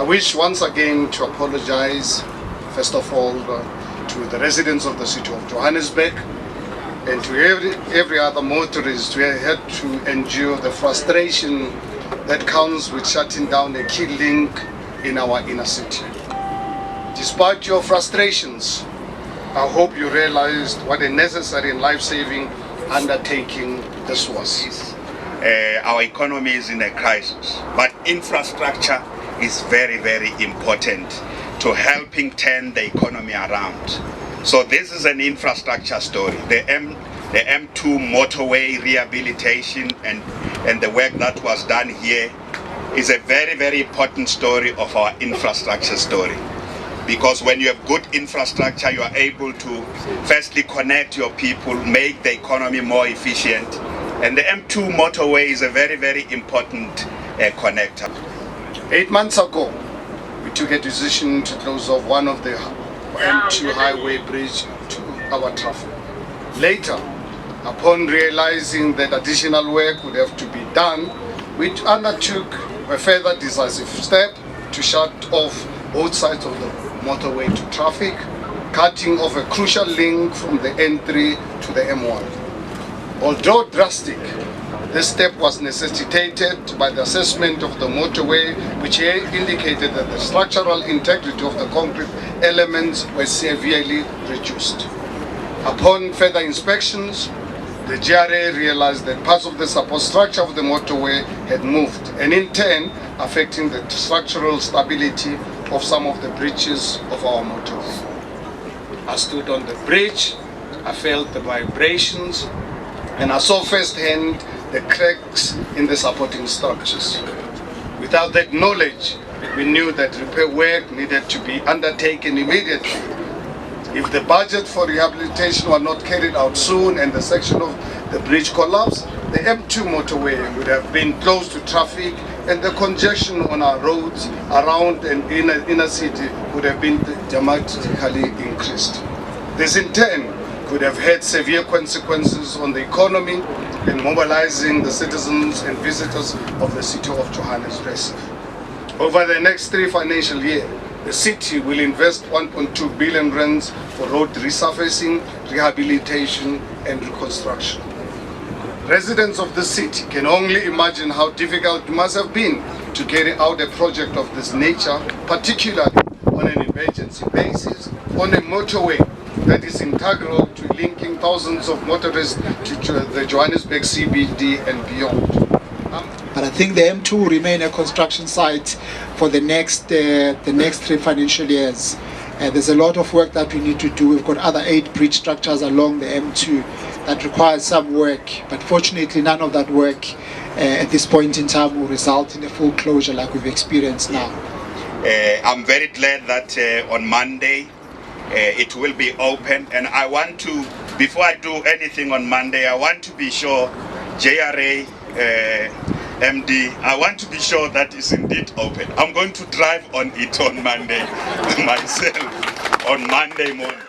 I wish once again to apologize, first of all, to the residents of the city of Johannesburg and to every other motorist who had to endure the frustration that comes with shutting down a key link in our inner city. Despite your frustrations, I hope you realized what a necessary and life-saving undertaking this was. Our economy is in a crisis, but infrastructure is very, very important to helping turn the economy around. So this is an infrastructure story. The M2 motorway rehabilitation and the work that was done here is a very, very important story of our infrastructure story. Because when you have good infrastructure, you are able to firstly connect your people, make the economy more efficient. And the M2 motorway is a very, very important connector. 8 months ago, we took a decision to close off one of the M2 highway bridge to our traffic. Later, upon realizing that additional work would have to be done, we undertook a further decisive step to shut off both sides of the motorway to traffic, cutting off a crucial link from the N3 to the M1. Although drastic, this step was necessitated by the assessment of the motorway, which indicated that the structural integrity of the concrete elements were severely reduced. Upon further inspections, the GRA realized that parts of the support structure of the motorway had moved, and in turn affecting the structural stability of some of the bridges of our motorway. I stood on the bridge, I felt the vibrations, and I saw firsthand the cracks in the supporting structures. Without that knowledge, we knew that repair work needed to be undertaken immediately. If the budget for rehabilitation were not carried out soon and the section of the bridge collapsed, the M2 motorway would have been closed to traffic and the congestion on our roads around and inner city would have been dramatically increased. This in turn could have had severe consequences on the economy and mobilizing the citizens and visitors of the city of Johannesburg. Over the next 3 financial years, the city will invest 1.2 billion rands for road resurfacing, rehabilitation and reconstruction. Residents of the city can only imagine how difficult it must have been to carry out a project of this nature, particularly on an emergency basis, on a motorway that is integral to linking thousands of motorists to the Johannesburg CBD and beyond. But I think the M2 will remain a construction site for the next 3 financial years. There's a lot of work that we need to do. We've got other 8 bridge structures along the M2 that requires some work, but fortunately none of that work at this point in time will result in a full closure like we've experienced now. I'm very glad that on Monday it will be open, and I want to, before I do anything on Monday, I want to be sure JRA MD, I want to be sure that is indeed open. I'm going to drive on it on Monday myself, on Monday morning.